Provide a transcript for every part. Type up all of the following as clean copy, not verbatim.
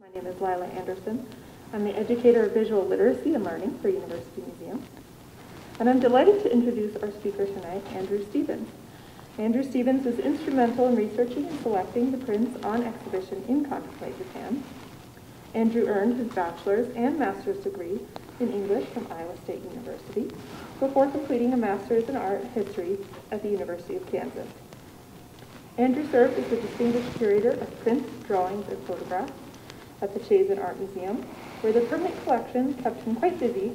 My name is Lila Anderson. I'm the educator of visual literacy and learning for University Museum. And I'm delighted to introduce our speaker tonight, Andrew Stevens. Andrew Stevens was instrumental in researching and selecting the prints on exhibition in Contemplate, Japan. Andrew earned his bachelor's and master's degree in English from Iowa State University before completing a master's in art history at the University of Kansas. Andrew served as the distinguished curator of prints, drawings, and photographs at the Chazen Art Museum, where the permanent collection kept him quite busy,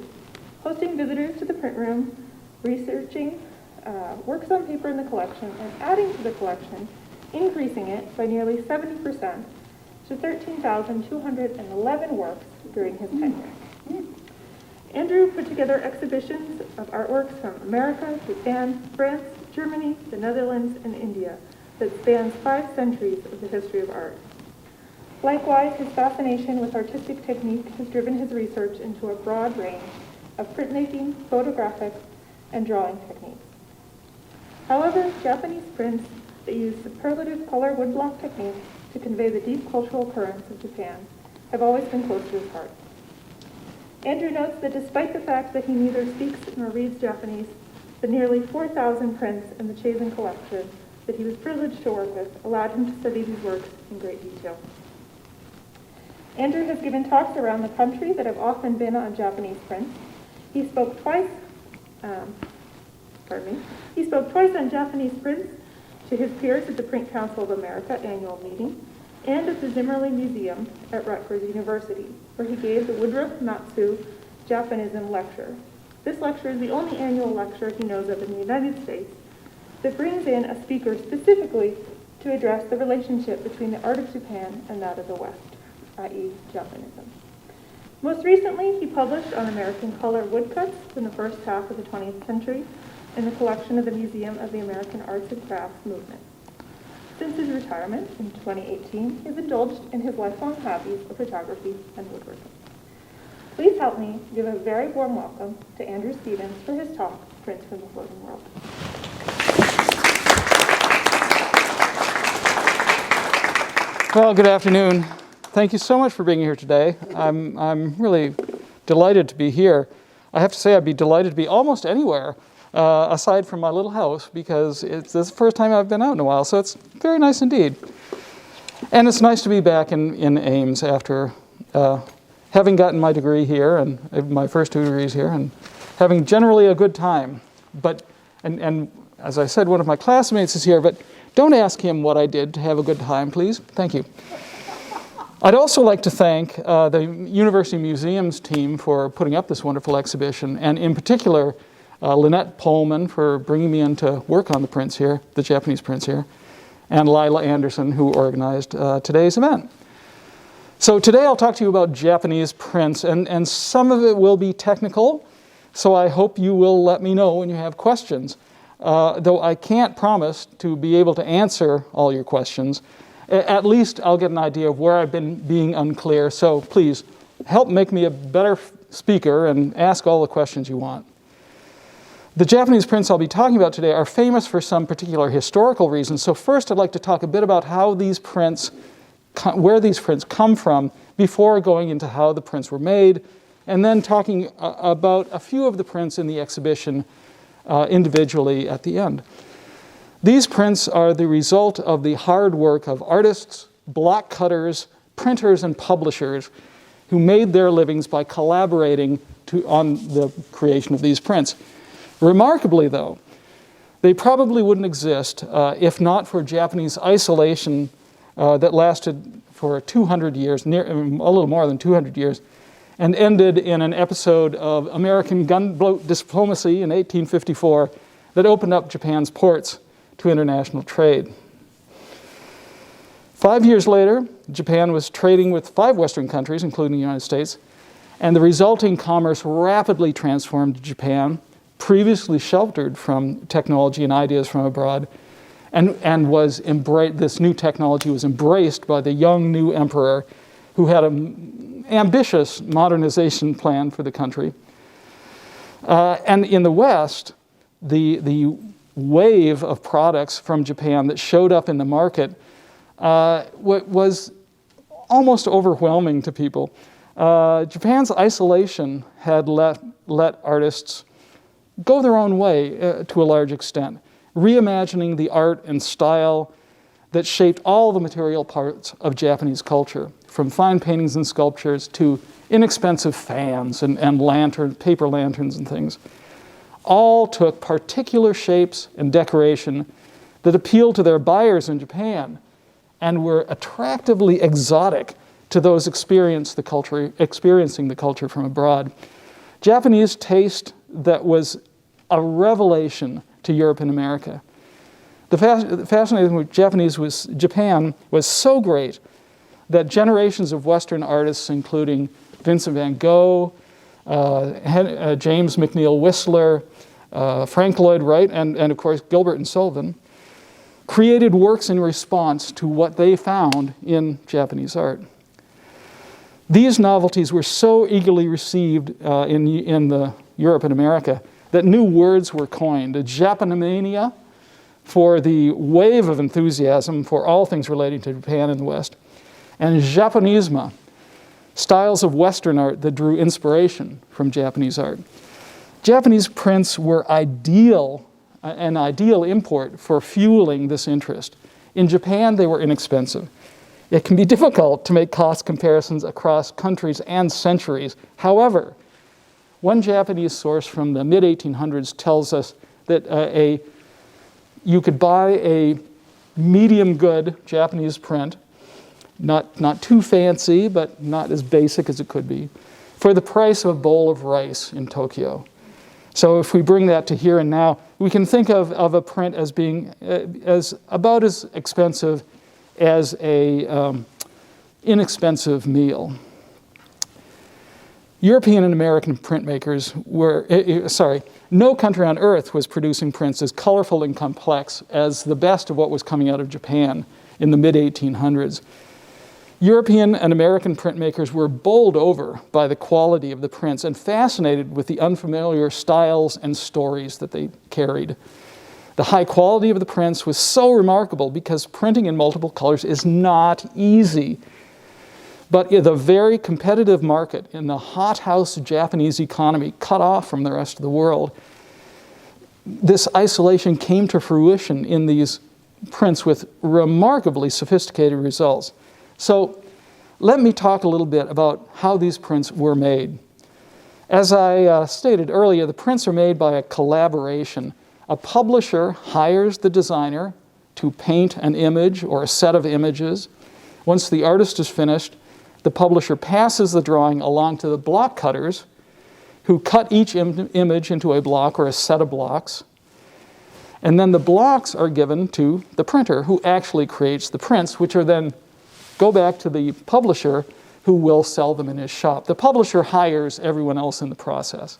hosting visitors to the print room, researching works on paper in the collection, and adding to the collection, increasing it by nearly 70% to 13,211 works during his tenure. Andrew put together exhibitions of artworks from America, Japan, France, Germany, the Netherlands, and India that spans 5 centuries of the history of art. Likewise, his fascination with artistic technique has driven his research into a broad range of printmaking, photographic, and drawing techniques. However, Japanese prints that use superlative color woodblock techniques to convey the deep cultural currents of Japan have always been close to his heart. Andrew notes that despite the fact that he neither speaks nor reads Japanese, the nearly 4,000 prints in the Chazen collection that he was privileged to work with allowed him to study these works in great detail. Andrew has given talks around the country that have often been on Japanese prints. He spoke twice on Japanese prints to his peers at the Print Council of America annual meeting and at the Zimmerli Museum at Rutgers University, where he gave the Woodruff Matsu Japanism lecture. This lecture is the only annual lecture he knows of in the United States that brings in a speaker specifically to address the relationship between the art of Japan and that of the West, i.e. Japanism. Most recently, he published on American color woodcuts in the first half of the 20th century in the collection of the Museum of the American Arts and Crafts Movement. Since his retirement in 2018, he has indulged in his lifelong hobbies of photography and woodworking. Please help me give a very warm welcome to Andrew Stevens for his talk, Prints from the Floating World. Well, good afternoon. Thank you so much for being here today. I'm really delighted to be here. I have to say I'd be delighted to be almost anywhere aside from my little house, because this is the first time I've been out in a while, so it's very nice indeed. And it's nice to be back in Ames after having gotten my degree here, and my first 2 degrees here, and having generally a good time. But, and as I said, one of my classmates is here, but don't ask him what I did to have a good time, please. Thank you. I'd also like to thank the University Museum's team for putting up this wonderful exhibition, and in particular, Lynette Pullman for bringing me in to work on the prints here, the Japanese prints here, and Lila Anderson, who organized today's event. So today I'll talk to you about Japanese prints, and some of it will be technical, so I hope you will let me know when you have questions. Though I can't promise to be able to answer all your questions, at least I'll get an idea of where I've been being unclear, so please help make me a better speaker and ask all the questions you want. The Japanese prints I'll be talking about today are famous for some particular historical reasons. So first I'd like to talk a bit about how these prints, where these prints come from before going into how the prints were made, and then talking about a few of the prints in the exhibition individually at the end. These prints are the result of the hard work of artists, block cutters, printers, and publishers who made their livings by collaborating on the creation of these prints. Remarkably, though, they probably wouldn't exist if not for Japanese isolation that lasted for 200 years, a little more than 200 years, and ended in an episode of American gunboat diplomacy in 1854 that opened up Japan's ports to international trade. 5 years later, Japan was trading with 5 Western countries, including the United States, and the resulting commerce rapidly transformed Japan, previously sheltered from technology and ideas from abroad, and was this new technology was embraced by the young new emperor, who had an ambitious modernization plan for the country. And in the West, the wave of products from Japan that showed up in the market was almost overwhelming to people. Japan's isolation had let artists go their own way to a large extent, reimagining the art and style that shaped all the material parts of Japanese culture, from fine paintings and sculptures to inexpensive fans and paper lanterns and things. All took particular shapes and decoration that appealed to their buyers in Japan and were attractively exotic to those experiencing the culture from abroad. Japanese taste that was a revelation to Europe and America. The fascinating thing with Japan was so great that generations of Western artists, including Vincent van Gogh, James McNeill Whistler, Frank Lloyd Wright, and of course Gilbert and Sullivan, created works in response to what they found in Japanese art. These novelties were so eagerly received in the Europe and America that new words were coined. Japanomania, for the wave of enthusiasm for all things relating to Japan in the West, and Japonisme, styles of Western art that drew inspiration from Japanese art. Japanese prints were an ideal import for fueling this interest. In Japan, they were inexpensive. It can be difficult to make cost comparisons across countries and centuries. However, one Japanese source from the mid-1800s tells us that you could buy a medium good Japanese print, not too fancy, but not as basic as it could be, for the price of a bowl of rice in Tokyo. So if we bring that to here and now, we can think of a print as being about as expensive as a inexpensive meal. European and American printmakers no country on earth was producing prints as colorful and complex as the best of what was coming out of Japan in the mid-1800s. European and American printmakers were bowled over by the quality of the prints and fascinated with the unfamiliar styles and stories that they carried. The high quality of the prints was so remarkable because printing in multiple colors is not easy. But the very competitive market in the hothouse Japanese economy, cut off from the rest of the world, this isolation came to fruition in these prints with remarkably sophisticated results. So let me talk a little bit about how these prints were made. As I stated earlier, the prints are made by a collaboration. A publisher hires the designer to paint an image or a set of images. Once the artist is finished, the publisher passes the drawing along to the block cutters, who cut each image into a block or a set of blocks. And then the blocks are given to the printer, who actually creates the prints, which are then go back to the publisher, who will sell them in his shop. The publisher hires everyone else in the process.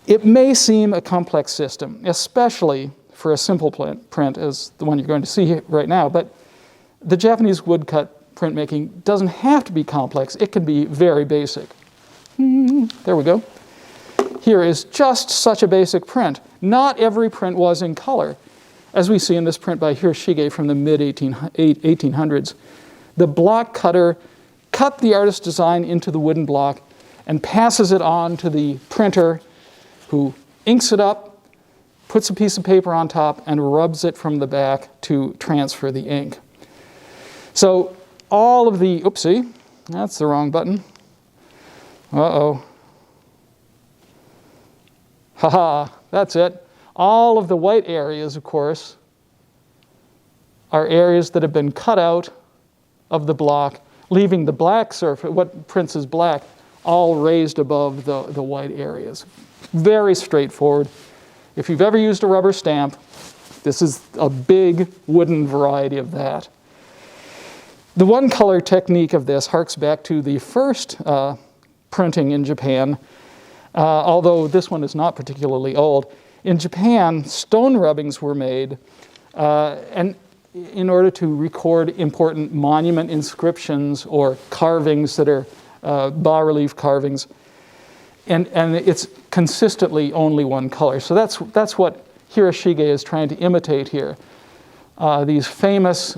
It may seem a complex system, especially for a simple print as the one you're going to see right now, but the Japanese woodcut printmaking doesn't have to be complex. It can be very basic. There we go. Here is just such a basic print. Not every print was in color, as we see in this print by Hiroshige from the mid-1800s. The block cutter cut the artist's design into the wooden block and passes it on to the printer, who inks it up, puts a piece of paper on top, and rubs it from the back to transfer the ink. So all of the, oopsie, that's the wrong button. Uh-oh. Haha, that's it. All of the white areas, of course, are areas that have been cut out of the block, leaving the black surface, what prints as black, all raised above the white areas. Very straightforward. If you've ever used a rubber stamp, this is a big wooden variety of that. The one-color technique of this harks back to the first printing in Japan, although this one is not particularly old. In Japan, stone rubbings were made and in order to record important monument inscriptions or carvings that are bas-relief carvings. And it's consistently only one color. So that's what Hiroshige is trying to imitate here. These famous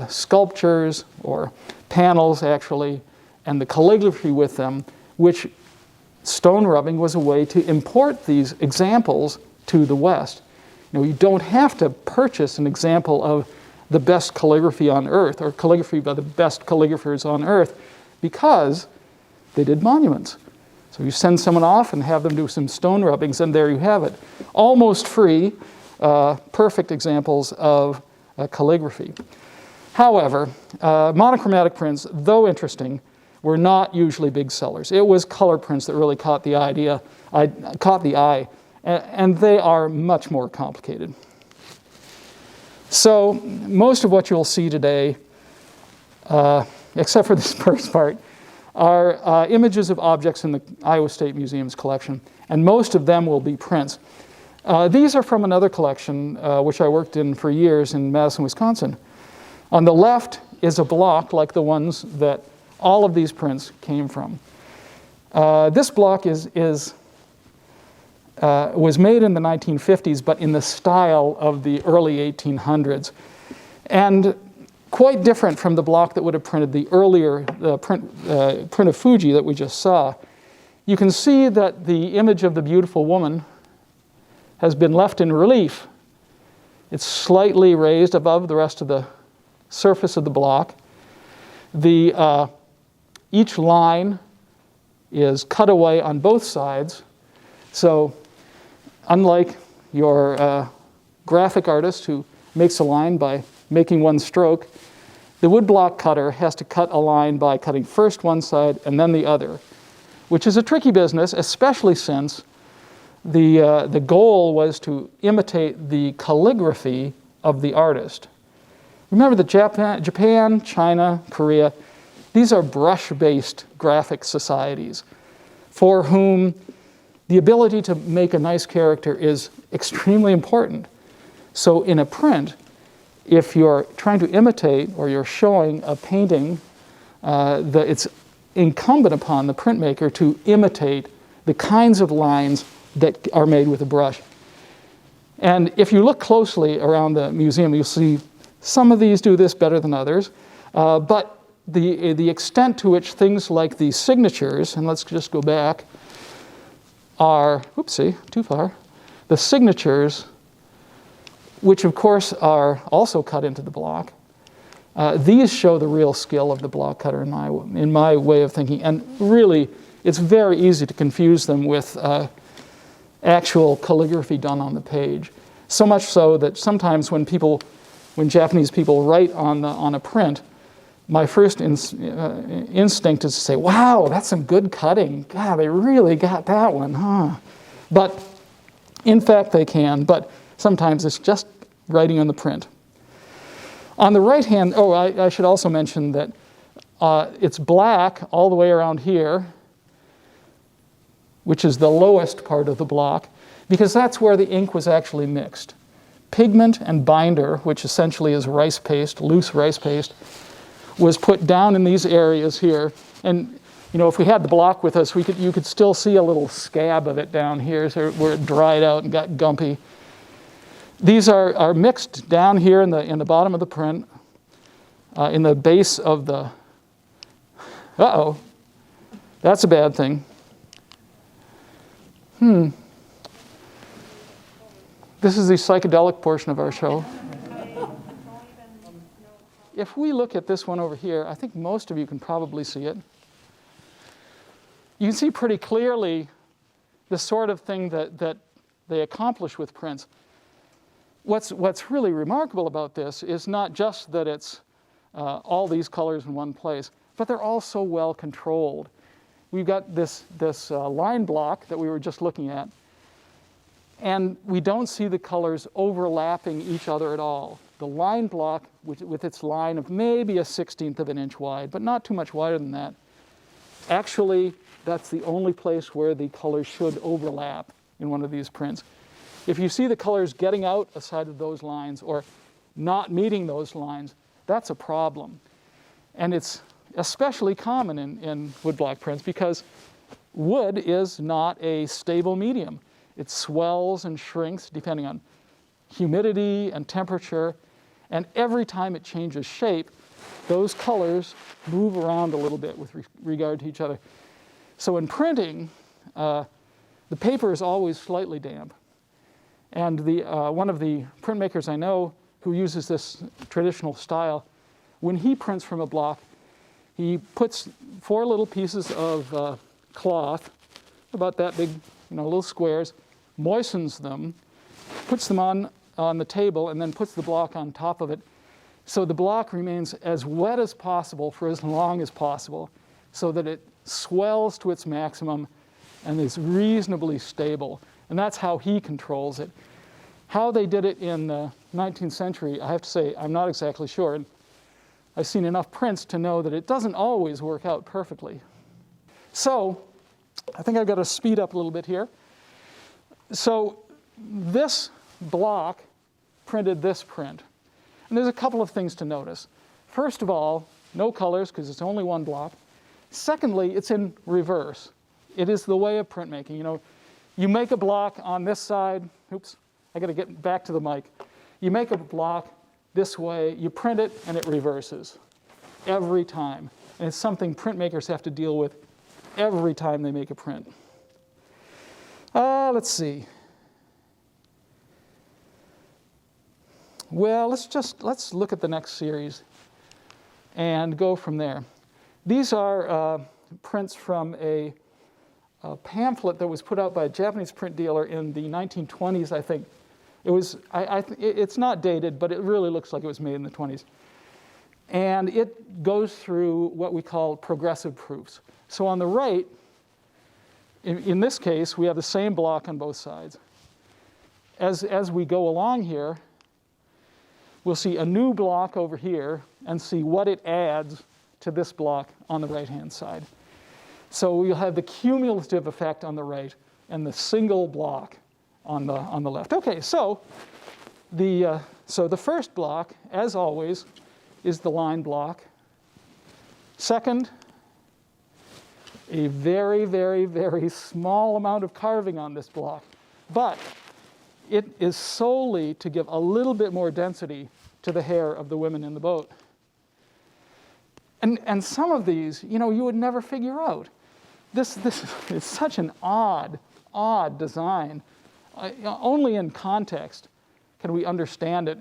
sculptures or panels actually, and the calligraphy with them, which stone rubbing was a way to import these examples to the West. You don't have to purchase an example of the best calligraphy on earth or calligraphy by the best calligraphers on earth because they did monuments. So you send someone off and have them do some stone rubbings, and there you have it. Almost free, perfect examples of calligraphy. However, monochromatic prints, though interesting, were not usually big sellers. It was color prints that really caught the eye, and they are much more complicated. So most of what you'll see today, except for this first part, are images of objects in the Iowa State Museum's collection, and most of them will be prints. These are from another collection, which I worked in for years in Madison, Wisconsin. On the left is a block like the ones that all of these prints came from. This block was made in the 1950s, but in the style of the early 1800s. And quite different from the block that would have printed the earlier print of Fuji that we just saw. You can see that the image of the beautiful woman has been left in relief. It's slightly raised above the rest of the surface of the block. Each line is cut away on both sides. So unlike your graphic artist who makes a line by making one stroke, the woodblock cutter has to cut a line by cutting first one side and then the other, which is a tricky business, especially since the goal was to imitate the calligraphy of the artist. Remember that Japan, China, Korea, these are brush-based graphic societies for whom the ability to make a nice character is extremely important. So in a print, if you're trying to imitate or you're showing a painting, it's incumbent upon the printmaker to imitate the kinds of lines that are made with a brush. And if you look closely around the museum, you'll see some of these do this better than others, but the extent to which things like the signatures, and let's just go back, are, oopsie, too far, the signatures, which of course are also cut into the block. These show the real skill of the block cutter in my way of thinking, and really it's very easy to confuse them with actual calligraphy done on the page. So much so that sometimes when Japanese people write on a print, my first instinct is to say, wow, that's some good cutting. God, they really got that one, huh? But in fact, they can, but sometimes it's just writing on the print. On the right hand, I should also mention that it's black all the way around here, which is the lowest part of the block, because that's where the ink was actually mixed. Pigment and binder, which essentially is rice paste, loose rice paste, was put down in these areas here. And if we had the block with us, you could still see a little scab of it down here where it dried out and got gumpy. These are mixed down here in the bottom of the print, in the base of the, that's a bad thing. This is the psychedelic portion of our show. If we look at this one over here, I think most of you can probably see it. You can see pretty clearly the sort of thing that they accomplish with prints. What's really remarkable about this is not just that it's all these colors in one place, but they're all so well controlled. We've got this line block that we were just looking at, and we don't see the colors overlapping each other at all. The line block, with its line of maybe 1/16 of an inch wide, but not too much wider than that, actually, that's the only place where the colors should overlap in one of these prints. If you see the colors getting out aside of those lines or not meeting those lines, that's a problem. And it's especially common in woodblock prints because wood is not a stable medium. It swells and shrinks depending on humidity and temperature. And every time it changes shape, those colors move around a little bit with regard to each other. So in printing, the paper is always slightly damp. And one of the printmakers I know who uses this traditional style, when he prints from a block, he puts 4 little pieces of cloth, about that big, little squares, moistens them, puts them on the table, and then puts the block on top of it. So the block remains as wet as possible for as long as possible, so that it swells to its maximum and is reasonably stable. And that's how he controls it. How they did it in the 19th century, I have to say, I'm not exactly sure. And I've seen enough prints to know that it doesn't always work out perfectly. So I think I've got to speed up a little bit here. So this block printed this print. And there's a couple of things to notice. First of all, no colors because it's only one block. Secondly, it's in reverse. It is the way of printmaking. You make a block on this side. Oops, I got to get back to the mic. You make a block this way, you print it, and it reverses every time. And it's something printmakers have to deal with every time they make a print. Let's see. Well, let's look at the next series and go from there. These are prints from a pamphlet that was put out by a Japanese print dealer in the 1920s, I think. It's not dated, but it really looks like it was made in the 20s. And it goes through what we call progressive proofs. So on the right, in this case, we have the same block on both sides. As we go along here, we'll see a new block over here and see what it adds to this block on the right-hand side. So we'll have the cumulative effect on the right and the single block on the left. Okay, so the first block, as always, is the line block. Second, a very, very, very small amount of carving on this block, but it is solely to give a little bit more density to the hair of the women in the boat. And some of these, you would never figure out. This is such an odd design. Only in context can we understand it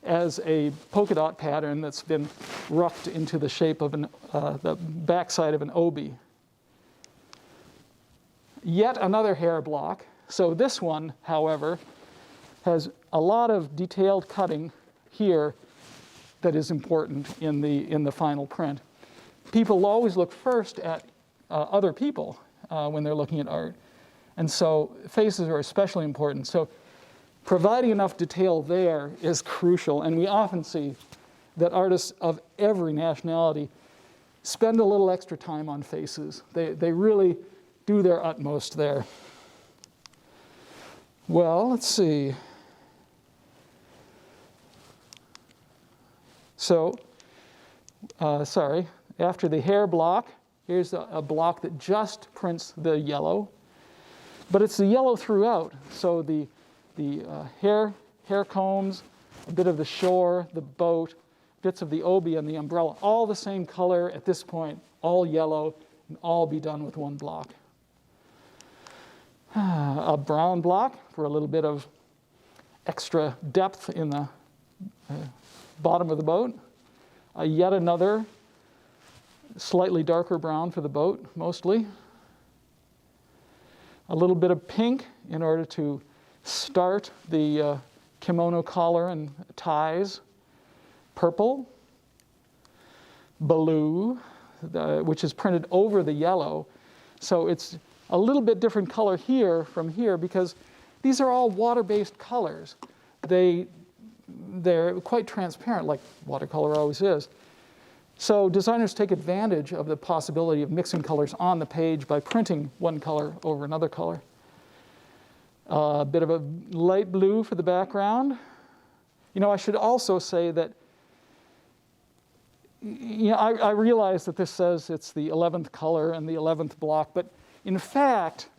as a polka dot pattern that's been roughed into the shape of the backside of an obi. Yet another hair block. So this one, however, has a lot of detailed cutting here that is important in the final print. People always look first at other people when they're looking at art. And so faces are especially important. So providing enough detail there is crucial. And we often see that artists of every nationality spend a little extra time on faces. They really do their utmost there. Well, let's see. So, after the hair block, here's a block that just prints the yellow. But it's the yellow throughout. So the hair combs, a bit of the shore, the boat, bits of the obi and the umbrella, all the same color at this point, all yellow, and all be done with one block. A brown block for a little bit of extra depth in the bottom of the boat. Yet another slightly darker brown for the boat, mostly. A little bit of pink in order to start the kimono collar and ties. Purple. Blue, which is printed over the yellow. So it's a little bit different color here from here because these are all water-based colors. They're quite transparent, like watercolor always is. So designers take advantage of the possibility of mixing colors on the page by printing one color over another color. A bit of a light blue for the background. I should also say that I realize that this says it's the 11th color and the 11th block, but in fact,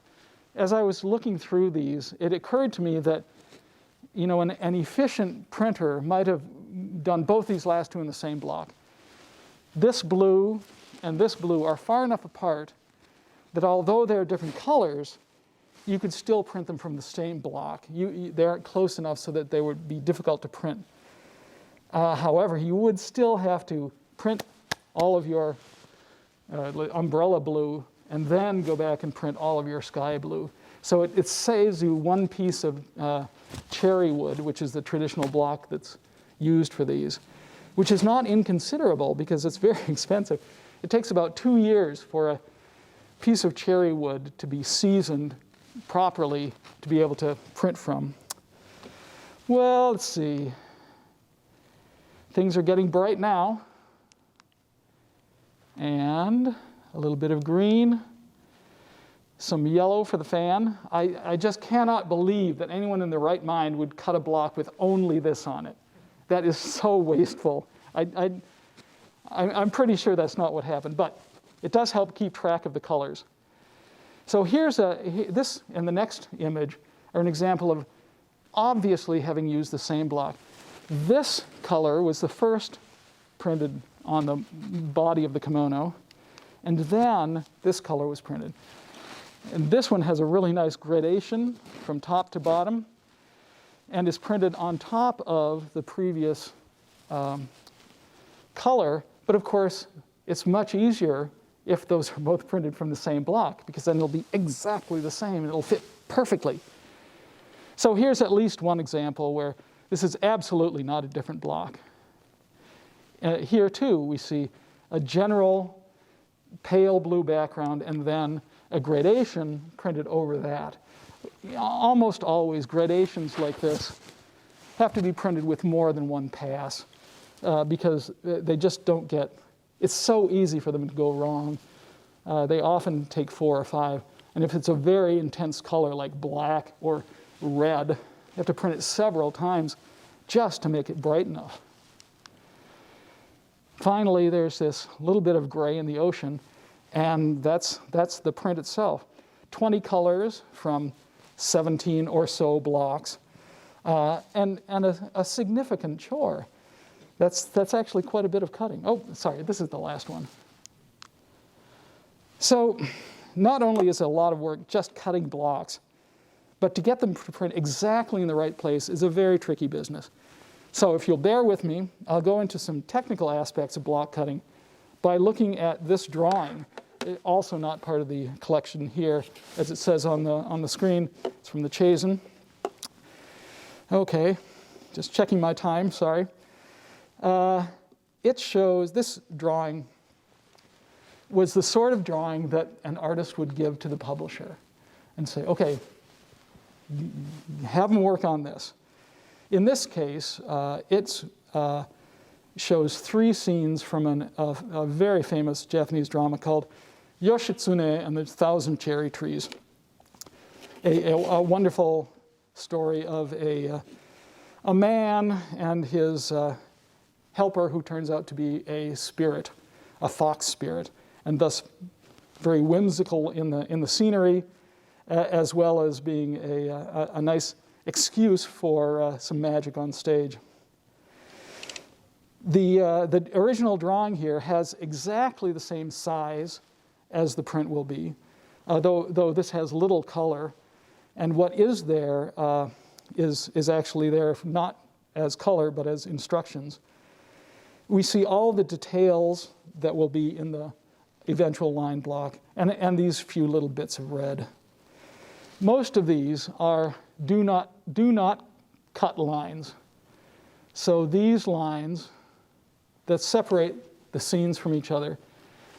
as I was looking through these, it occurred to me that an efficient printer might have done both these last two in the same block. This blue and this blue are far enough apart that although they're different colors, you could still print them from the same block. They aren't close enough so that they would be difficult to print. However, you would still have to print all of your umbrella blue and then go back and print all of your sky blue. So it saves you one piece of cherry wood, which is the traditional block that's used for these, which is not inconsiderable because it's very expensive. It takes about 2 years for a piece of cherry wood to be seasoned properly to be able to print from. Well, let's see. Things are getting bright now. And a little bit of green, some yellow for the fan. I just cannot believe that anyone in their right mind would cut a block with only this on it. That is so wasteful. I'm pretty sure that's not what happened, but it does help keep track of the colors. So this and the next image are an example of obviously having used the same block. This color was the first printed on the body of the kimono, and then this color was printed. And this one has a really nice gradation from top to bottom and is printed on top of the previous color, but of course it's much easier if those are both printed from the same block, because then it'll be exactly the same, it'll fit perfectly. So here's at least one example where this is absolutely not a different block. Here too, we see a general pale blue background and then a gradation printed over that. Almost always gradations like this have to be printed with more than one pass because they just don't get, it's so easy for them to go wrong. They often take 4 or 5. And if it's a very intense color like black or red, you have to print it several times just to make it bright enough. Finally, there's this little bit of gray in the ocean, and that's the print itself. 20 colors from 17 or so blocks, and a significant chore. That's actually quite a bit of cutting. Oh, sorry, this is the last one. So not only is it a lot of work just cutting blocks, but to get them to print exactly in the right place is a very tricky business. So if you'll bear with me, I'll go into some technical aspects of block cutting by looking at this drawing, also not part of the collection here, as it says on the screen. It's from the Chazen. Okay, just checking my time, sorry. It shows, this drawing was the sort of drawing that an artist would give to the publisher and say, okay, have them work on this. In this case, it shows 3 scenes from a very famous Japanese drama called Yoshitsune and the 1,000 Cherry Trees. A wonderful story of a man and his helper who turns out to be a spirit, a fox spirit, and thus very whimsical in the scenery, as well as being a nice excuse for some magic on stage. The original drawing here has exactly the same size as the print will be, though this has little color, and what is there is actually there not as color but as instructions. We see all the details that will be in the eventual line block and these few little bits of red. Most of these are do not cut lines. So these lines that separate the scenes from each other,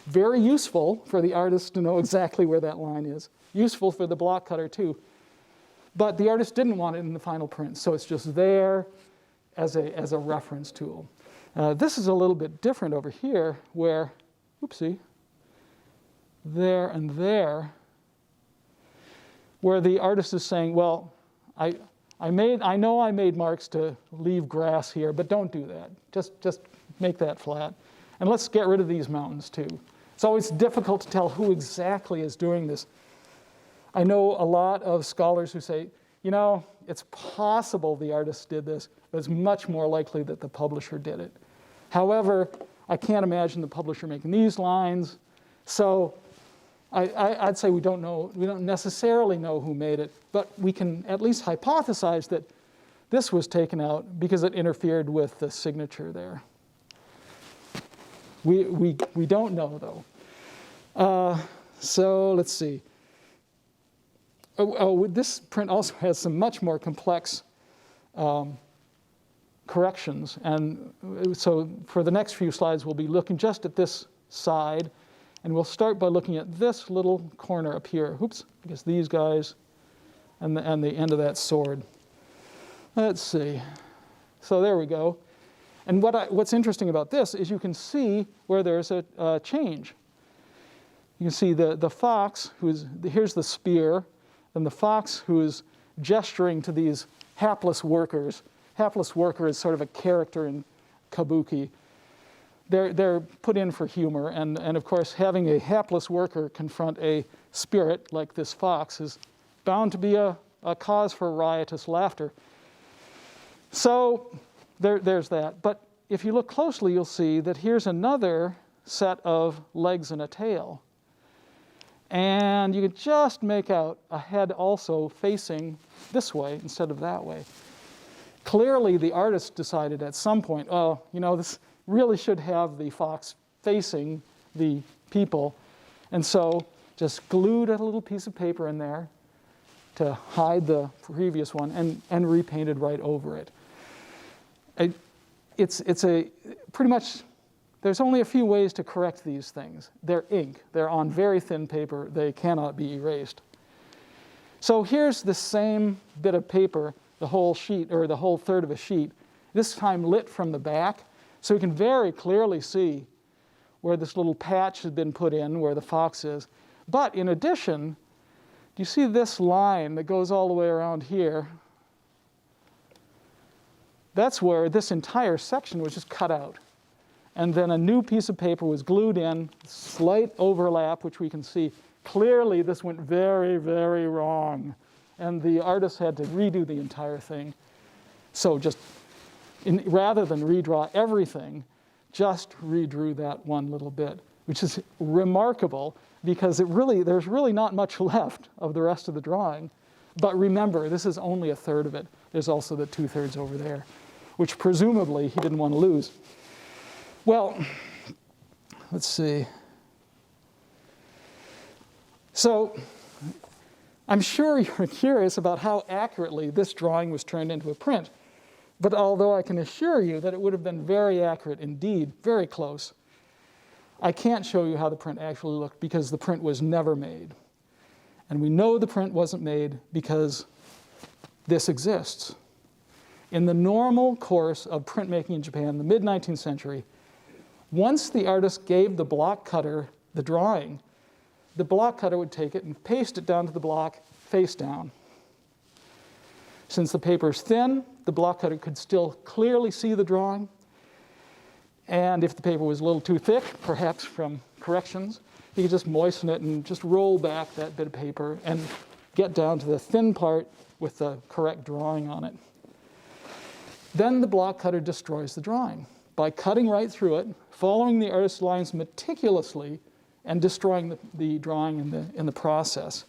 very useful for the artist to know exactly where that line is. Useful for the block cutter too. But the artist didn't want it in the final print, so it's just there as a reference tool. This is a little bit different over here where, oopsie, there and there, where the artist is saying, well, I know I made marks to leave grass here, but don't do that. Just make that flat. And let's get rid of these mountains too. It's always difficult to tell who exactly is doing this. I know a lot of scholars who say, it's possible the artist did this, but it's much more likely that the publisher did it. However, I can't imagine the publisher making these lines. So I'd say we don't necessarily know who made it, but we can at least hypothesize that this was taken out because it interfered with the signature there. We don't know, though. So let's see. This print also has some much more complex corrections. And so for the next few slides, we'll be looking just at this side. And we'll start by looking at this little corner up here. Oops, I guess these guys and the end of that sword. Let's see. So there we go. And what's interesting about this is you can see where there's a change. You can see the fox, here's the spear, and the fox who's gesturing to these hapless workers. Hapless worker is sort of a character in kabuki. They're put in for humor, and of course having a hapless worker confront a spirit like this fox is bound to be a cause for riotous laughter. So there's that. But if you look closely, you'll see that here's another set of legs and a tail. And you can just make out a head also facing this way instead of that way. Clearly, the artist decided at some point, this really should have the fox facing the people. And so just glued a little piece of paper in there to hide the previous one and repainted right over it. It's pretty much, there's only a few ways to correct these things. They're ink. They're on very thin paper. They cannot be erased. So here's the same bit of paper, the whole sheet, or the whole third of a sheet, this time lit from the back. So you can very clearly see where this little patch has been put in, where the fox is. But in addition, do you see this line that goes all the way around here? That's where this entire section was just cut out. And then a new piece of paper was glued in, slight overlap, which we can see. Clearly, this went very, very wrong. And the artist had to redo the entire thing. So just, rather than redraw everything, just redrew that one little bit, which is remarkable because there's really not much left of the rest of the drawing. But remember, this is only a third of it. There's also the 2/3 over there, which presumably he didn't want to lose. Well, let's see. So I'm sure you're curious about how accurately this drawing was turned into a print. But although I can assure you that it would have been very accurate indeed, very close, I can't show you how the print actually looked because the print was never made. And we know the print wasn't made because this exists. In the normal course of printmaking in Japan in the mid-19th century, once the artist gave the block cutter the drawing, the block cutter would take it and paste it down to the block face down. Since the paper is thin, the block cutter could still clearly see the drawing. And if the paper was a little too thick, perhaps from corrections, he could just moisten it and just roll back that bit of paper and get down to the thin part with the correct drawing on it. Then the block cutter destroys the drawing by cutting right through it, following the artist's lines meticulously, and destroying the drawing in the process.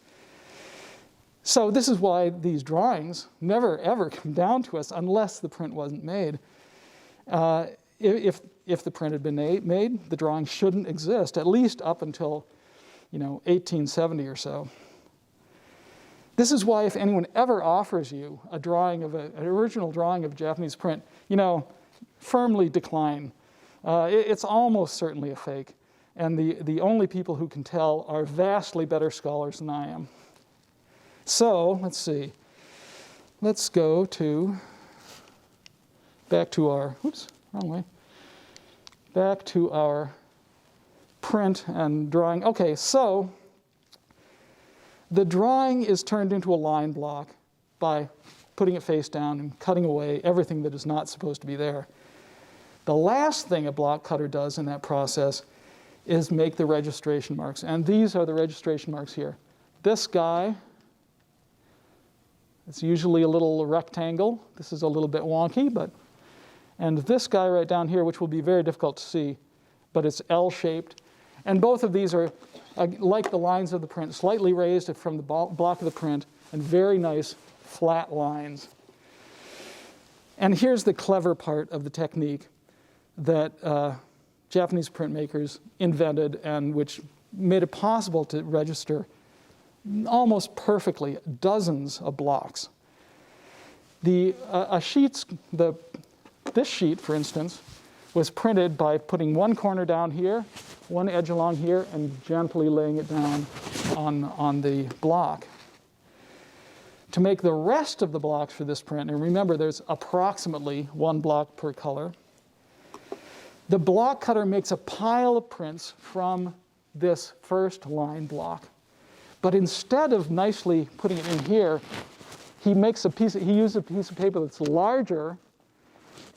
So this is why these drawings never ever come down to us unless the print wasn't made. If the print had been made, the drawing shouldn't exist, at least up until 1870 or so. This is why if anyone ever offers you a drawing of an original drawing of a Japanese print, firmly decline. It's almost certainly a fake. And the only people who can tell are vastly better scholars than I am. So, let's see. Let's go back to our, wrong way. Back to our print and drawing. Okay, so the drawing is turned into a line block by putting it face down and cutting away everything that is not supposed to be there. The last thing a block cutter does in that process is make the registration marks. And these are the registration marks here. This guy, It's usually a little rectangle. This is a little bit wonky, and this guy right down here, which will be very difficult to see, but it's L-shaped. And both of these are like the lines of the print, slightly raised from the block of the print, and very nice flat lines. And here's the clever part of the technique that Japanese printmakers invented, and which made it possible to register almost perfectly dozens of blocks. This sheet, for instance, was printed by putting one corner down here, one edge along here, and gently laying it down on the block. To make the rest of the blocks for this print, and remember there's approximately one block per color, the block cutter makes a pile of prints from this first line block. But instead of nicely putting it in here, he uses a piece of paper that's larger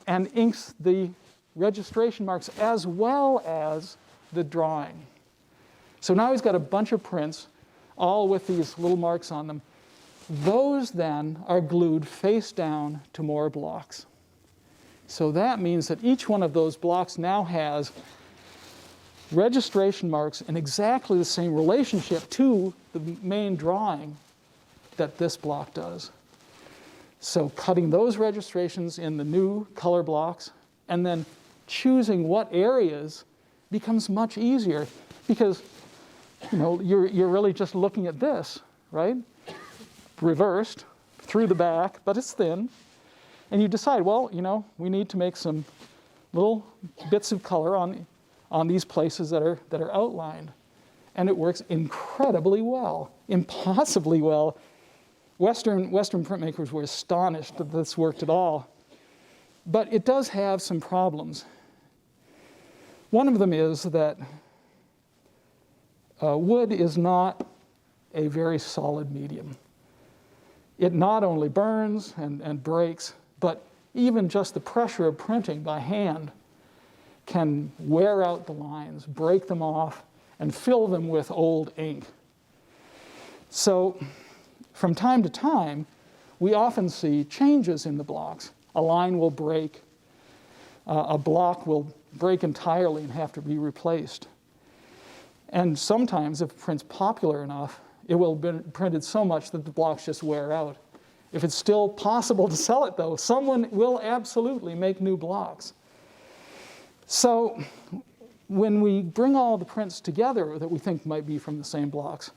and inks the registration marks as well as the drawing. So now he's got a bunch of prints, all with these little marks on them. Those then are glued face down to more blocks. So that means that each one of those blocks now has registration marks in exactly the same relationship to the main drawing that this block does. So cutting those registrations in the new color blocks and then choosing what areas becomes much easier, because you're really just looking at this, right? Reversed through the back, but it's thin. And you decide, well, we need to make some little bits of color on these places that are outlined. And it works incredibly well, impossibly well. Western printmakers were astonished that this worked at all. But it does have some problems. One of them is that wood is not a very solid medium. It not only burns and breaks, but even just the pressure of printing by hand can wear out the lines, break them off, and fill them with old ink. So from time to time, we often see changes in the blocks. A line will break, a block will break entirely and have to be replaced. And sometimes, if the print's popular enough, it will be printed so much that the blocks just wear out. If it's still possible to sell it, though, someone will absolutely make new blocks. So when we bring all the prints together that we think might be from the same blocks,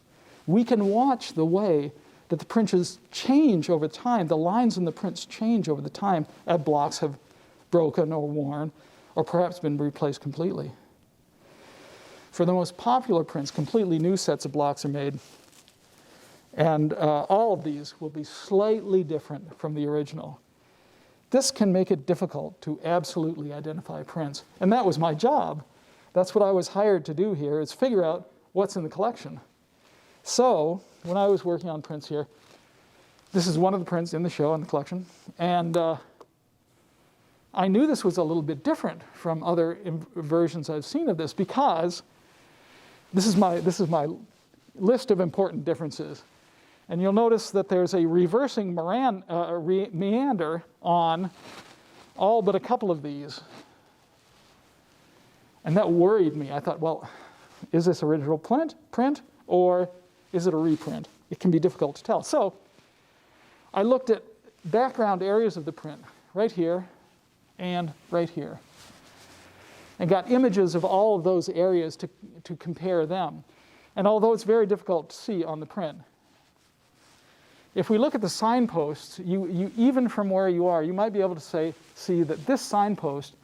we can watch the way that the prints change over time. The lines in the prints change over the time as blocks have broken or worn, or perhaps been replaced completely. For the most popular prints, completely new sets of blocks are made. And all of these will be slightly different from the original. This can make it difficult to absolutely identify prints. And that was my job. That's what I was hired to do here, is figure out what's in the collection. So when I was working on prints here, this is one of the prints in the show in the collection. And I knew this was a little bit different from other versions I've seen of this, because this is my list of important differences. And you'll notice that there's a reversing meander on all but a couple of these. And that worried me. I thought, well, is this original print or is it a reprint? It can be difficult to tell. So I looked at background areas of the print, right here and right here, and got images of all of those areas to compare them. And although it's very difficult to see on the print, if we look at the signposts, you even from where you are, you might be able to see that this signpost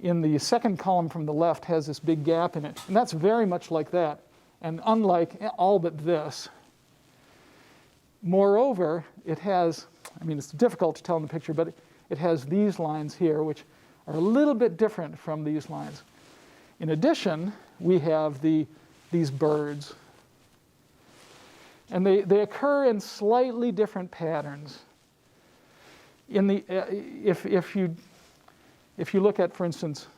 in the second column from the left has this big gap in it. And that's very much like that, and unlike all but this. Moreover, it has, it's difficult to tell in the picture, but it has these lines here, which are a little bit different from these lines. In addition, we have these birds. And they occur in slightly different patterns. If you look at, for instance,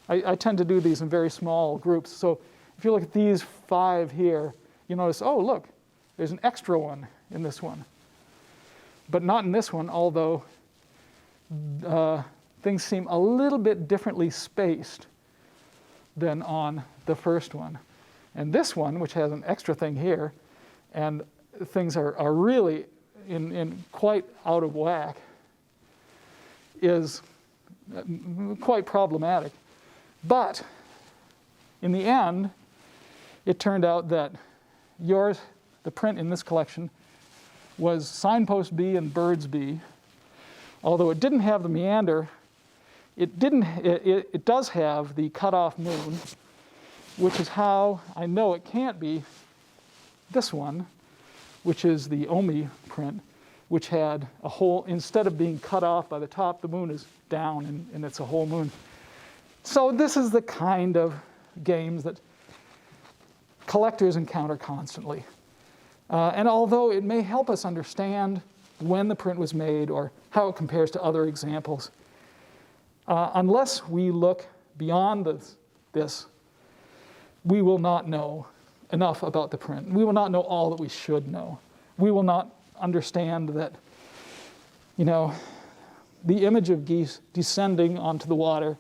I tend to do these in very small groups. So if you look at these 5 here, you notice, oh, look, there's an extra one in this one. but not in this one, although things seem a little bit differently spaced than on the first one. And this one, which has an extra thing here, and things are really in quite out of whack, is quite problematic. But in the end, it turned out that the print in this collection, was signpost B and birds B. Although it didn't have the meander, it does have the cut-off moon, which is how I know it can't be this one, which is the Omi print, which had a whole, instead of being cut off by the top, the moon is down and it's a whole moon. So this is the kind of games that collectors encounter constantly. And although it may help us understand when the print was made or how it compares to other examples, unless we look beyond this, we will not know enough about the print. We will not know all that we should know. We will not understand that, the image of geese descending onto the water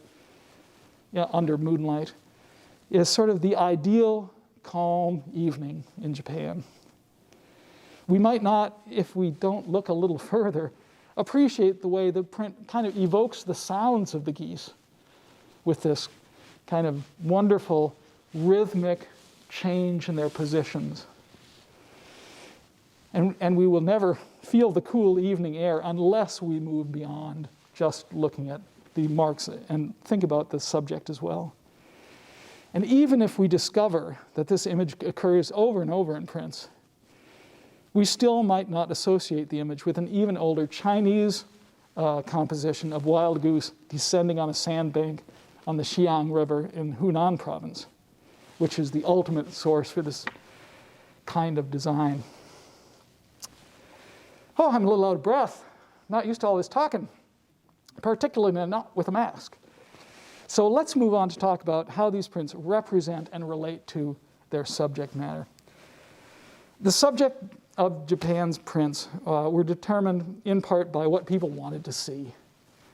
under moonlight is sort of the ideal calm evening in Japan. We might not, if we don't look a little further, appreciate the way the print kind of evokes the sounds of the geese with this kind of wonderful rhythmic change in their positions. And we will never feel the cool evening air unless we move beyond just looking at the marks and think about the subject as well. And even if we discover that this image occurs over and over in prints, we still might not associate the image with an even older Chinese composition of wild goose descending on a sandbank on the Xiang River in Hunan province, which is the ultimate source for this kind of design. Oh, I'm a little out of breath. Not used to all this talking, particularly not with a mask. So let's move on to talk about how these prints represent and relate to their subject matter. The subject of Japan's prints were determined in part by what people wanted to see.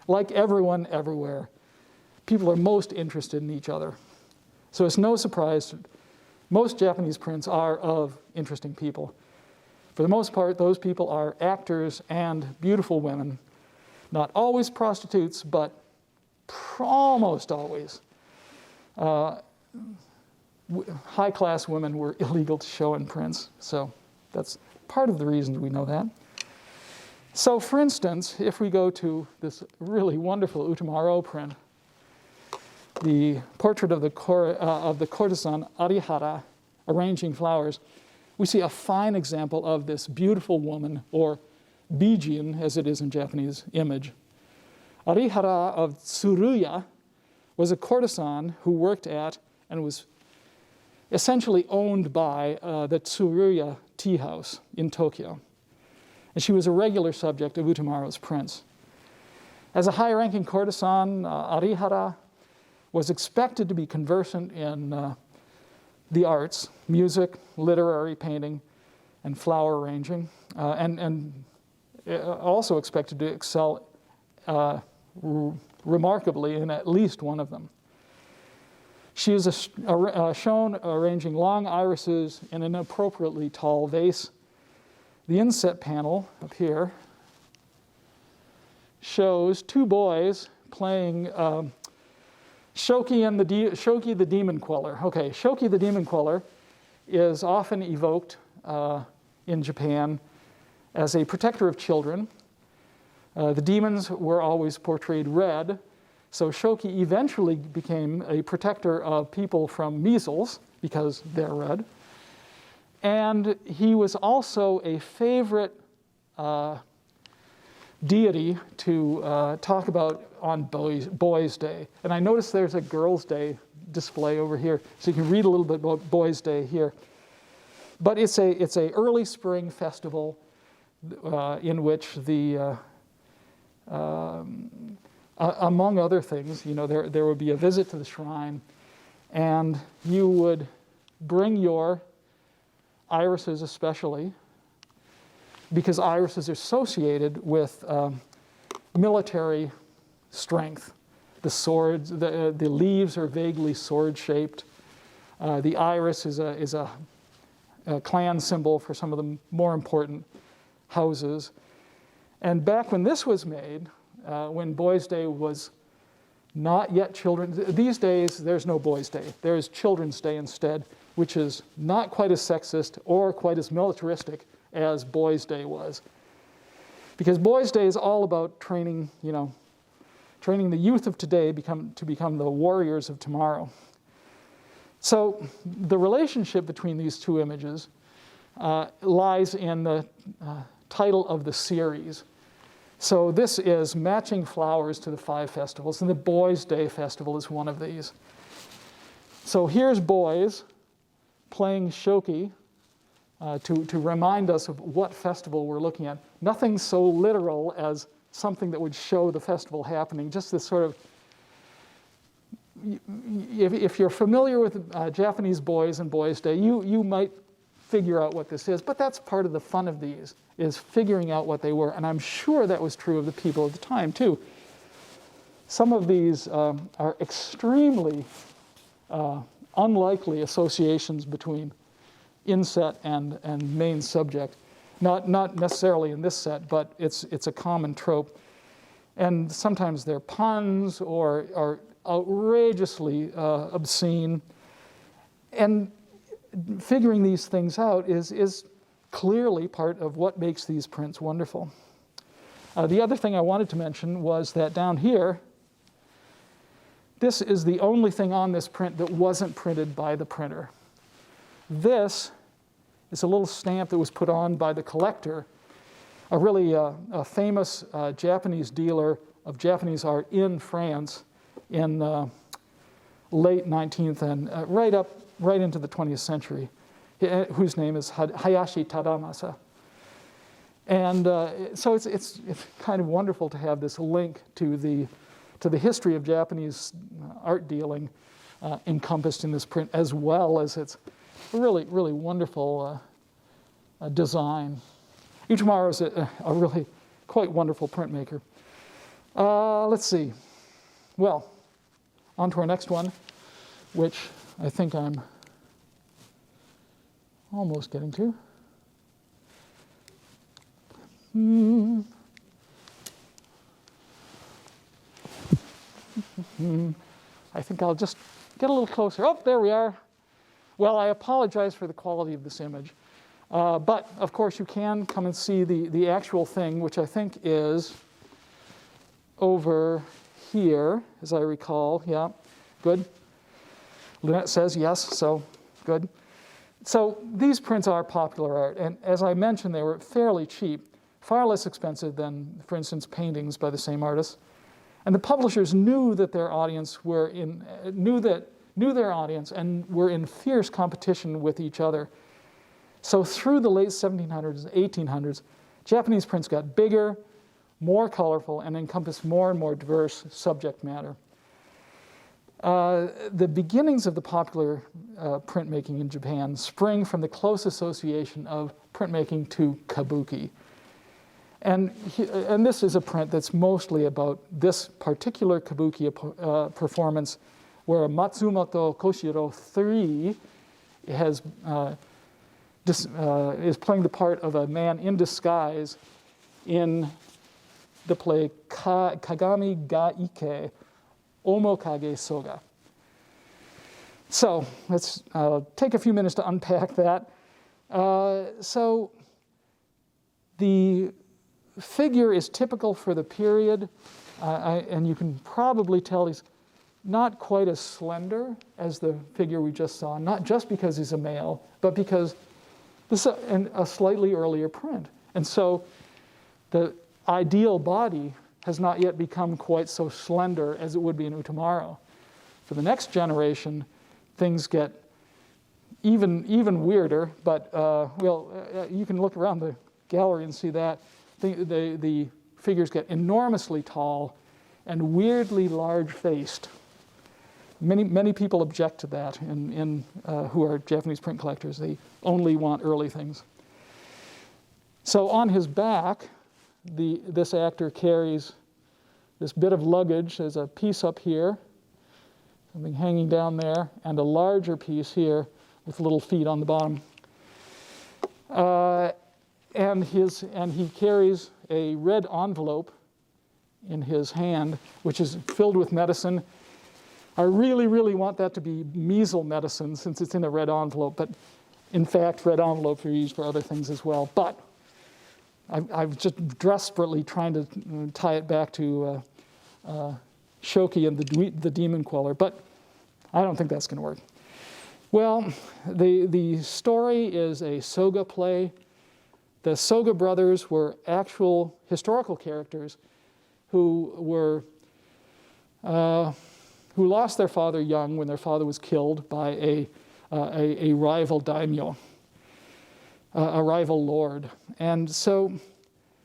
Like everyone everywhere, people are most interested in each other. So it's no surprise most Japanese prints are of interesting people. For the most part, those people are actors and beautiful women. Not always prostitutes, but almost always. High-class women were illegal to show in prints, so that's part of the reasons we know that. So, for instance, if we go to this really wonderful Utamaro print, the portrait of the courtesan Arihara arranging flowers, we see a fine example of this beautiful woman, or bijin, as it is in Japanese image. Arihara of Tsuruya was a courtesan who worked at and was essentially owned by the Tsuruya tea house in Tokyo. And she was a regular subject of Utamaro's prints. As a high-ranking courtesan, Arihara was expected to be conversant in the arts, music, literary painting, and flower arranging, and also expected to excel remarkably in at least one of them. She is shown arranging long irises in an appropriately tall vase. The inset panel up here shows two boys playing Shoki the Demon Queller. Okay, Shoki the Demon Queller is often evoked in Japan as a protector of children. The demons were always portrayed red, so Shoki eventually became a protector of people from measles because they're red. And he was also a favorite deity to talk about on Boys' Day. And I noticed there's a Girls' Day display over here, so you can read a little bit about Boys' Day here. But it's a early spring festival in which the among other things, there would be a visit to the shrine, and you would bring your irises especially, because iris is associated with military strength. The swords, the leaves are vaguely sword-shaped. The iris is a clan symbol for some of the more important houses. And back when this was made, when Boys' Day was not yet these days there's no Boys' Day. There is Children's Day instead, which is not quite as sexist or quite as militaristic as Boys' Day was. Because Boys' Day is all about training the youth of today to become the warriors of tomorrow. So the relationship between these two images lies in the title of the series. So this is matching flowers to the 5 festivals, and the Boys' Day festival is one of these. So here's boys playing shoki to remind us of what festival we're looking at. Nothing so literal as something that would show the festival happening, just this sort of, if you're familiar with Japanese boys and Boys' Day, you might figure out what this is, but that's part of the fun of these, is figuring out what they were, and I'm sure that was true of the people at the time too. Some of these are extremely unlikely associations between inset and main subject. Not necessarily in this set, but it's a common trope. And sometimes they're puns or outrageously obscene. And figuring these things out is clearly part of what makes these prints wonderful. The other thing I wanted to mention was that down here, this is the only thing on this print that wasn't printed by the printer. This is a little stamp that was put on by the collector, a really famous Japanese dealer of Japanese art in France in late 19th and right into the 20th century, whose name is Hayashi Tadamasa. And so it's kind of wonderful to have this link to the history of Japanese art dealing encompassed in this print, as well as its really, really wonderful design. Utamaro is a really quite wonderful printmaker. Let's see. Well, on to our next one, which I think I'm almost getting to. I think I'll just get a little closer. Oh, there we are. Well, I apologize for the quality of this image. But, of course, you can come and see the actual thing, which I think is over here, as I recall. Yeah, good. Lynette says yes, so good. So these prints are popular art, and as I mentioned, they were fairly cheap, far less expensive than, for instance, paintings by the same artists. And the publishers knew that their audience knew their audience and were in fierce competition with each other. So through the late 1700s and 1800s, Japanese prints got bigger, more colorful, and encompassed more and more diverse subject matter. The beginnings of the popular printmaking in Japan spring from the close association of printmaking to kabuki. And this is a print that's mostly about this particular kabuki performance, where Matsumoto Koshiro III is playing the part of a man in disguise in the play Kagami ga Ike, Omokage Soga. So let's take a few minutes to unpack that. So the figure is typical for the period, and you can probably tell he's not quite as slender as the figure we just saw, not just because he's a male, but because this is a slightly earlier print. And so the ideal body has not yet become quite so slender as it would be in Utamaro. For the next generation, things get even weirder, but you can look around the gallery and see that. The figures get enormously tall and weirdly large-faced. Many people object to that who are Japanese print collectors. They only want early things. So on his back, this actor carries this bit of luggage. There's a piece up here, something hanging down there, and a larger piece here with little feet on the bottom. And he carries a red envelope in his hand, which is filled with medicine. I really, really want that to be measles medicine since it's in a red envelope, but in fact, red envelopes are used for other things as well. But I'm just desperately trying to tie it back to Shoki and the demon queller, but I don't think that's going to work. Well, the story is a Soga play. The Soga Brothers were actual historical characters who lost their father young when their father was killed by a rival daimyo, a rival lord. And so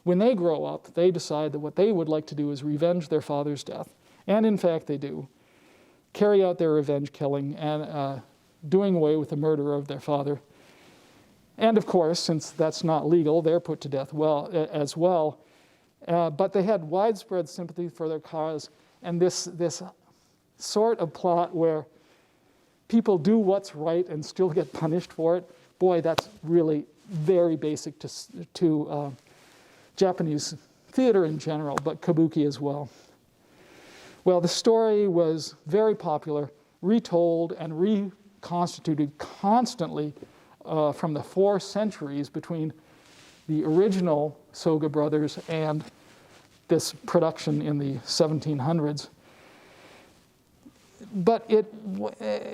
when they grow up, they decide that what they would like to do is revenge their father's death. And in fact, they do. Carry out their revenge killing and doing away with the murder of their father. And of course, since that's not legal, they're put to death as well. But they had widespread sympathy for their cause, and this sort of plot where people do what's right and still get punished for it, boy, that's really very basic to Japanese theater in general, but kabuki as well. Well, the story was very popular, retold and reconstituted constantly from the 4 centuries between the original Soga Brothers and this production in the 1700s. But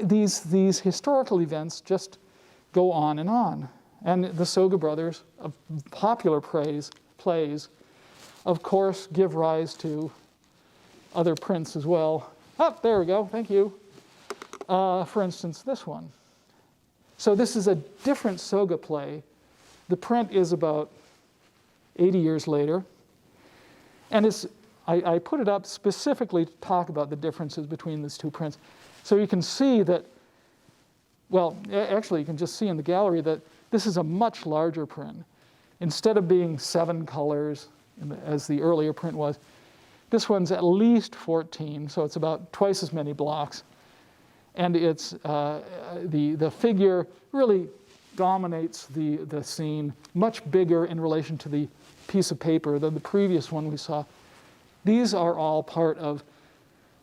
these historical events just go on. And the Soga Brothers, of popular plays, of course, give rise to other prints as well. Oh, there we go, thank you. For instance, this one. So this is a different Soga play. The print is about 80 years later. And I put it up specifically to talk about the differences between these 2 prints. So you can see that, well, actually you can just see in the gallery that this is a much larger print. Instead of being 7 colors, as the earlier print was, this one's at least 14, so it's about twice as many blocks. And it's the figure really dominates the scene, much bigger in relation to the piece of paper than the previous one we saw. These are all part of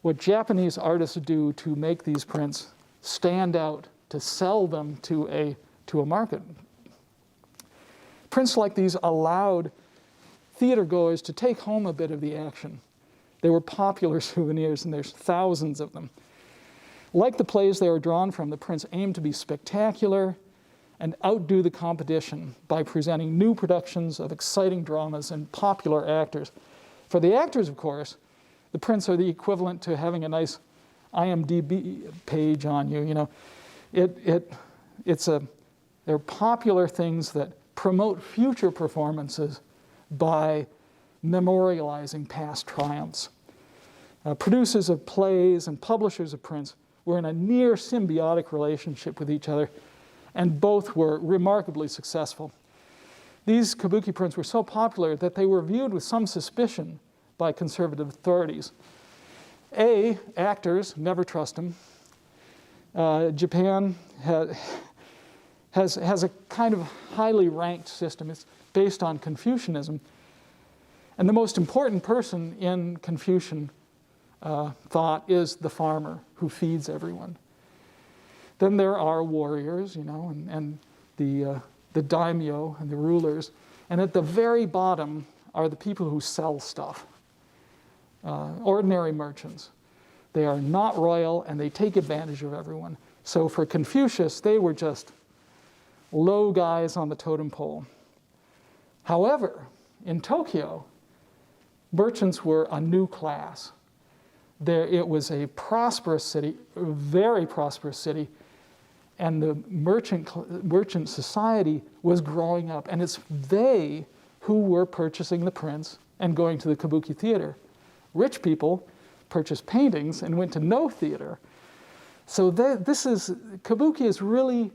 what Japanese artists do to make these prints stand out, to sell them to a market. Prints like these allowed theater goers to take home a bit of the action. They were popular souvenirs, and there's thousands of them. Like the plays they were drawn from, the prints aimed to be spectacular and outdo the competition by presenting new productions of exciting dramas and popular actors. For the actors, of course, the prints are the equivalent to having a nice IMDb page on you. You know, they're popular things that promote future performances by memorializing past triumphs. Producers of plays and publishers of prints were in a near symbiotic relationship with each other, and both were remarkably successful. These kabuki prints were so popular that they were viewed with some suspicion by conservative authorities. Actors, never trust them. Japan has a kind of highly ranked system. It's based on Confucianism. And the most important person in Confucian thought is the farmer who feeds everyone. Then there are warriors, you know, and the daimyo and the rulers. And at the very bottom are the people who sell stuff, ordinary merchants. They are not royal, and they take advantage of everyone. So for Confucius, they were just low guys on the totem pole. However, in Tokyo, merchants were a new class. It was a prosperous city, a very prosperous city, and the merchant society was growing up, and it's they who were purchasing the prints and going to the kabuki theater. Rich people purchased paintings and went to no theater. So kabuki is really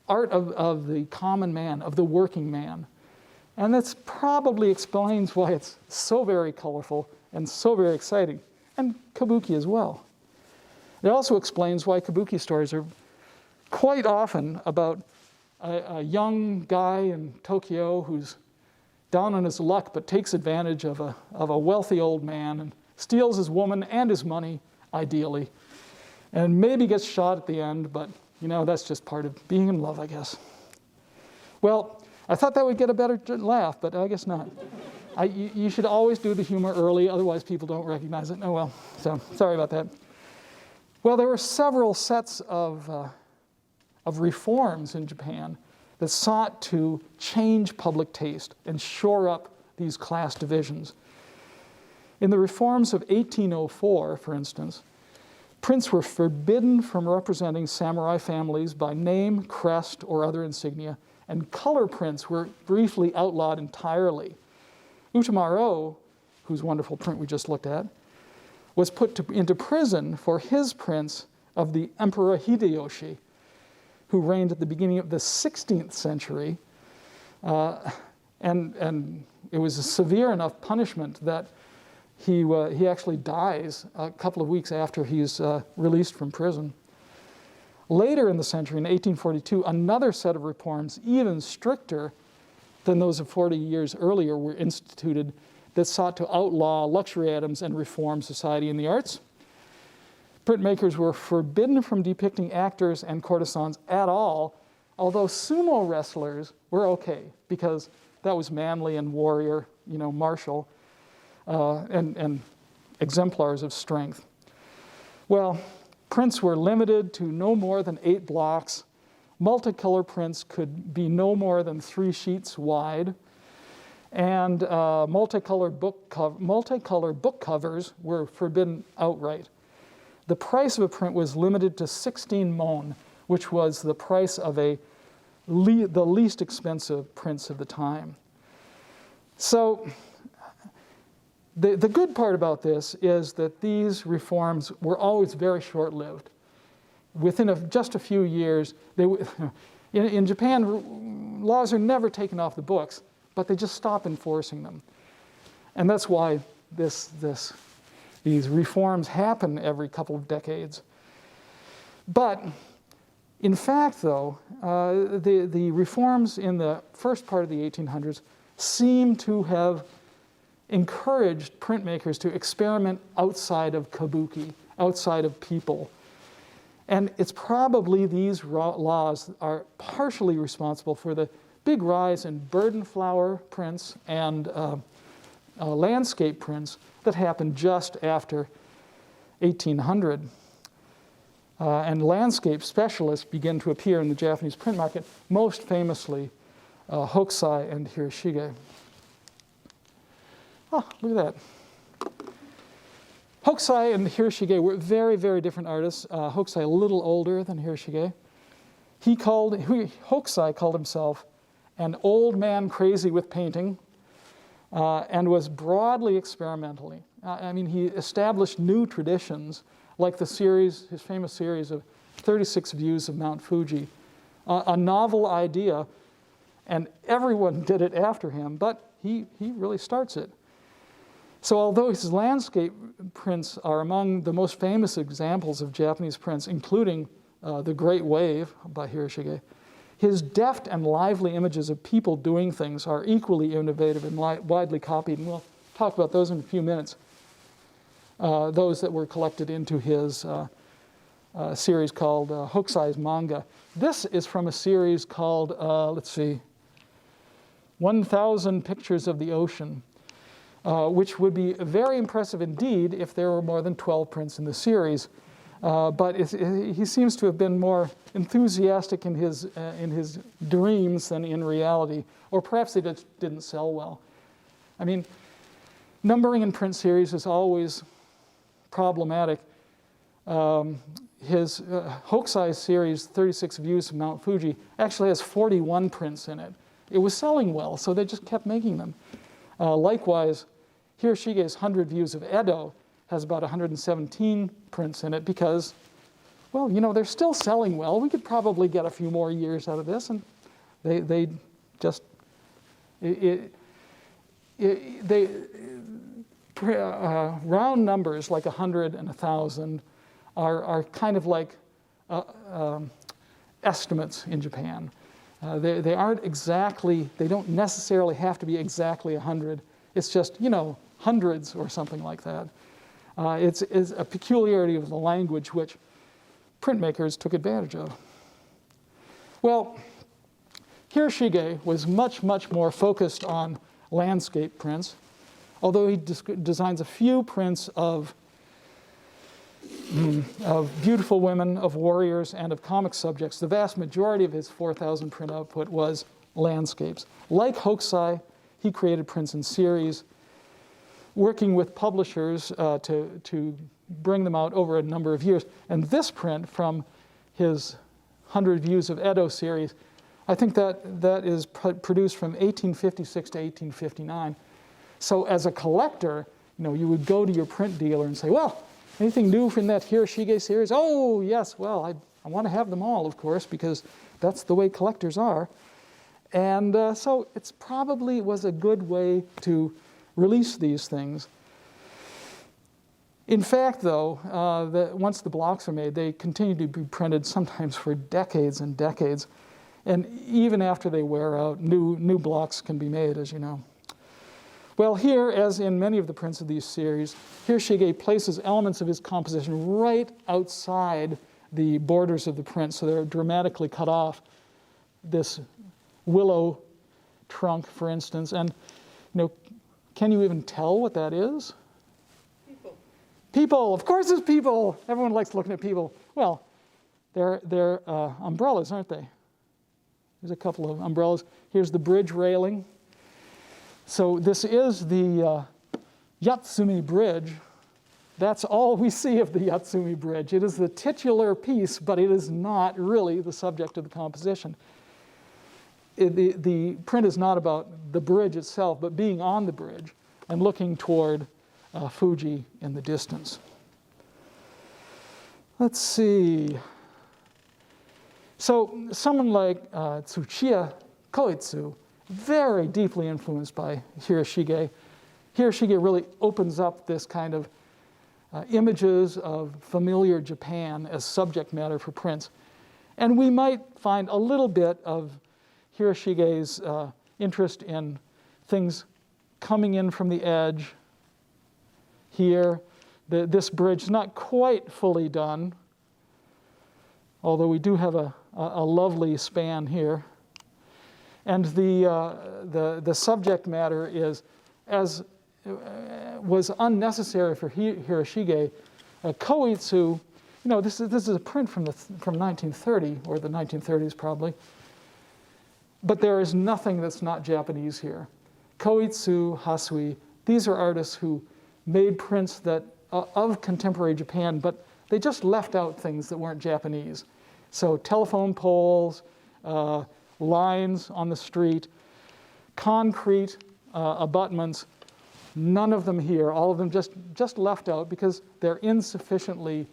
art of the common man, of the working man. And that probably explains why it's so very colorful and so very exciting, and kabuki as well. It also explains why kabuki stories are quite often about a young guy in Tokyo who's down on his luck but takes advantage of a wealthy old man and steals his woman and his money, ideally, and maybe gets shot at the end, but that's just part of being in love, I guess. Well, I thought that would get a better laugh, but I guess not. You should always do the humor early, otherwise people don't recognize it. Oh well, so sorry about that. Well, there were several sets of reforms in Japan that sought to change public taste and shore up these class divisions. In the reforms of 1804, for instance, prints were forbidden from representing samurai families by name, crest, or other insignia, and color prints were briefly outlawed entirely. Utamaro, whose wonderful print we just looked at, was put into prison for his prints of the Emperor Hideyoshi, who reigned at the beginning of the 16th century. And it was a severe enough punishment that he actually dies a couple of weeks after he's released from prison. Later in the century, in 1842, another set of reforms, even stricter than those of 40 years earlier, were instituted that sought to outlaw luxury items and reform society in the arts. Printmakers were forbidden from depicting actors and courtesans at all, although sumo wrestlers were okay, because that was manly and warrior, martial, and exemplars of strength. Well, prints were limited to no more than 8 blocks. Multicolor prints could be no more than 3 sheets wide. And multicolor book covers were forbidden outright. The price of a print was limited to 16 mon, which was the price of the least expensive prints of the time. So the good part about this is that these reforms were always very short-lived. Within just a few years, in Japan, laws are never taken off the books, but they just stop enforcing them. And that's why these reforms happen every couple of decades. But in fact, though, the reforms in the first part of the 1800s seem to have encouraged printmakers to experiment outside of kabuki, outside of people. And it's probably these laws are partially responsible for the big rise in burden flower prints and landscape prints that happened just after 1800. And landscape specialists begin to appear in the Japanese print market, most famously Hokusai and Hiroshige. Oh, look at that. Hokusai and Hiroshige were very, very different artists. Hokusai a little older than Hiroshige. Hokusai called himself an old man crazy with painting and was broadly experimentally. He established new traditions like his famous series of 36 views of Mount Fuji, a novel idea, and everyone did it after him, but he really starts it. So although his landscape prints are among the most famous examples of Japanese prints, including The Great Wave by Hiroshige, his deft and lively images of people doing things are equally innovative and widely copied, and we'll talk about those in a few minutes. Those that were collected into his series called Hokusai's Manga. This is from a series called, 1,000 Pictures of the Ocean, which would be very impressive indeed if there were more than 12 prints in the series. But he seems to have been more enthusiastic in his dreams than in reality, or perhaps they just didn't sell well. Numbering in print series is always problematic. His Hokusai's series, 36 Views of Mount Fuji, actually has 41 prints in it. It was selling well, so they just kept making them. Likewise, Hiroshige's 100 Views of Edo has about 117 prints in it because well, they're still selling well. We could probably get a few more years out of this. And they just, round numbers like 100 and 1,000 are kind of like estimates in Japan. They aren't exactly, they don't necessarily have to be exactly 100. It's just, hundreds or something like that. It's a peculiarity of the language which printmakers took advantage of. Well, Hiroshige was much, much more focused on landscape prints, although he designs a few prints of beautiful women, of warriors, and of comic subjects. The vast majority of his 4,000 print output was landscapes. Like Hokusai, he created prints in series, working with publishers to bring them out over a number of years. And this print from his 100 Views of Edo series, I think that is produced from 1856 to 1859. So as a collector, you would go to your print dealer and say, well, anything new from that Hiroshige series? Oh, yes, well, I want to have them all, of course, because that's the way collectors are. And so it's probably was a good way to release these things. In fact, though, once the blocks are made, they continue to be printed sometimes for decades and decades. And even after they wear out, new blocks can be made, as you know. Well, here, as in many of the prints of these series, Hiroshige places elements of his composition right outside the borders of the print, so they're dramatically cut off. This willow trunk, for instance, and can you even tell what that is? People, of course it's people. Everyone likes looking at people. Well, they're umbrellas, aren't they? There's a couple of umbrellas. Here's the bridge railing. So this is the Yatsumi Bridge. That's all we see of the Yatsumi Bridge. It is the titular piece, but it is not really the subject of the composition. The print is not about the bridge itself, but being on the bridge and looking toward Fuji in the distance. Let's see. So someone like Tsuchiya Kauitsu, very deeply influenced by Hiroshige. Hiroshige really opens up this kind of images of familiar Japan as subject matter for prints. And we might find a little bit of Hiroshige's interest in things coming in from the edge. Here, this bridge is not quite fully done, although we do have a lovely span here. And the subject matter is, as was unnecessary for Hiroshige, Kauitsu, this is a print from 1930, or the 1930s probably, but there is nothing that's not Japanese here. Kauitsu Hassui, these are artists who made prints that of contemporary Japan, but they just left out things that weren't Japanese. So telephone poles, lines on the street, concrete abutments, none of them here, all of them just left out because they're insufficiently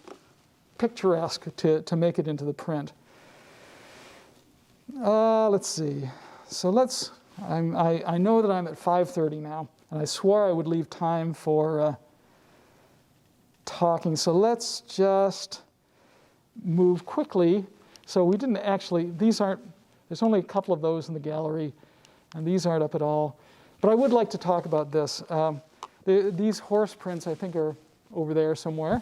picturesque to make it into the print. Let's see. So I know that I'm at 5:30 now, and I swore I would leave time for talking. So let's just move quickly. So we didn't actually, there's only a couple of those in the gallery, and these aren't up at all. But I would like to talk about this. These horse prints, I think, are over there somewhere.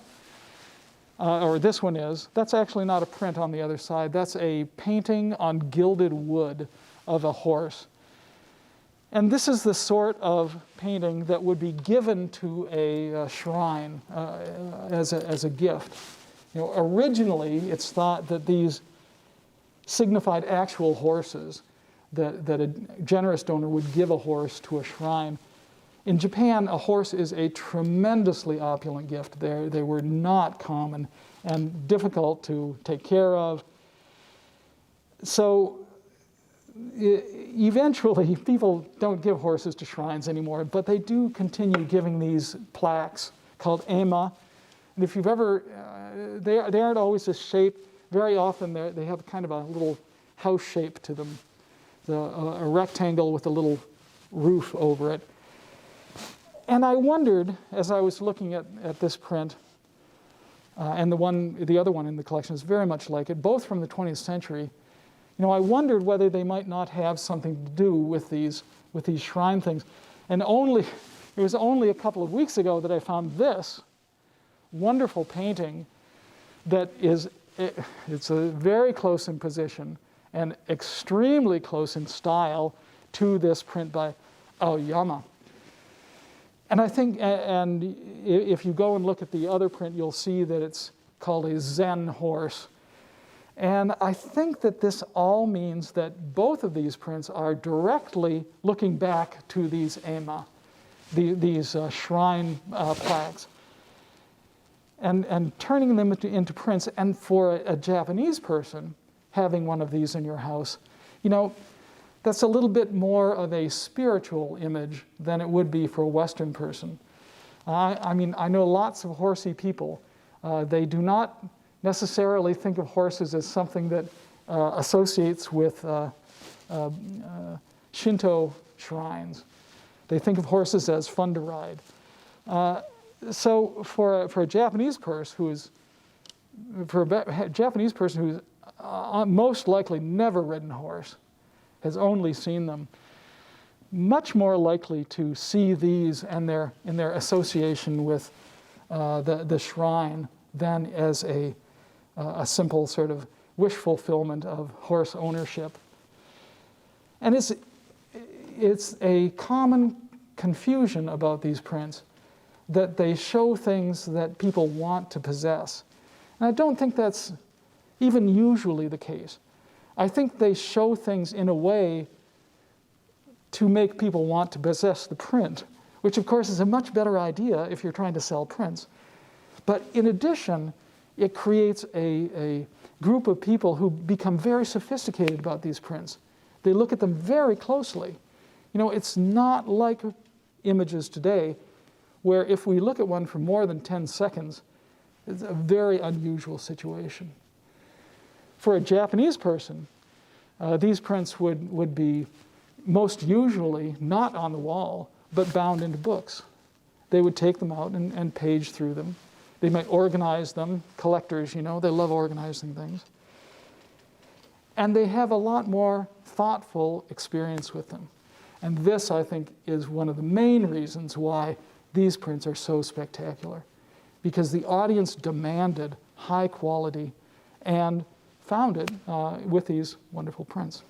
Or this one is. That's actually not a print on the other side. That's a painting on gilded wood of a horse. And this is the sort of painting that would be given to a shrine as a gift. Originally, it's thought that these signified actual horses, that a generous donor would give a horse to a shrine. In Japan, a horse is a tremendously opulent gift. They were not common and difficult to take care of. So eventually, people don't give horses to shrines anymore, but they do continue giving these plaques called ema. And if you've ever, they aren't always this shape. Very often they have kind of a little house shape to them, a rectangle with a little roof over it. And I wondered, as I was looking at this print, and the other one in the collection is very much like it, both from the 20th century. I wondered whether they might not have something to do with these shrine things. And it was only a couple of weeks ago that I found this wonderful painting that it's very close in position and extremely close in style to this print by Aoyama. And I think, and if you go and look at the other print, you'll see that it's called a Zen horse. And I think that this all means that both of these prints are directly looking back to these ema, these shrine plaques, and turning them into prints. And for a Japanese person, having one of these in your house, that's a little bit more of a spiritual image than it would be for a Western person. I know lots of horsey people. They do not necessarily think of horses as something that associates with Shinto shrines. They think of horses as fun to ride. So for a Japanese person who's most likely never ridden a horse, has only seen them, much more likely to see these and in their association with the shrine than as a simple sort of wish fulfillment of horse ownership. And it's a common confusion about these prints that they show things that people want to possess. And I don't think that's even usually the case. I think they show things in a way to make people want to possess the print, which of course is a much better idea if you're trying to sell prints. But in addition, it creates a group of people who become very sophisticated about these prints. They look at them very closely. It's not like images today, where if we look at one for more than 10 seconds, it's a very unusual situation. For a Japanese person, these prints would be most usually not on the wall, but bound into books. They would take them out and page through them. They might organize them. Collectors, they love organizing things. And they have a lot more thoughtful experience with them. And this, I think, is one of the main reasons why these prints are so spectacular. Because the audience demanded high quality and found it with these wonderful prints.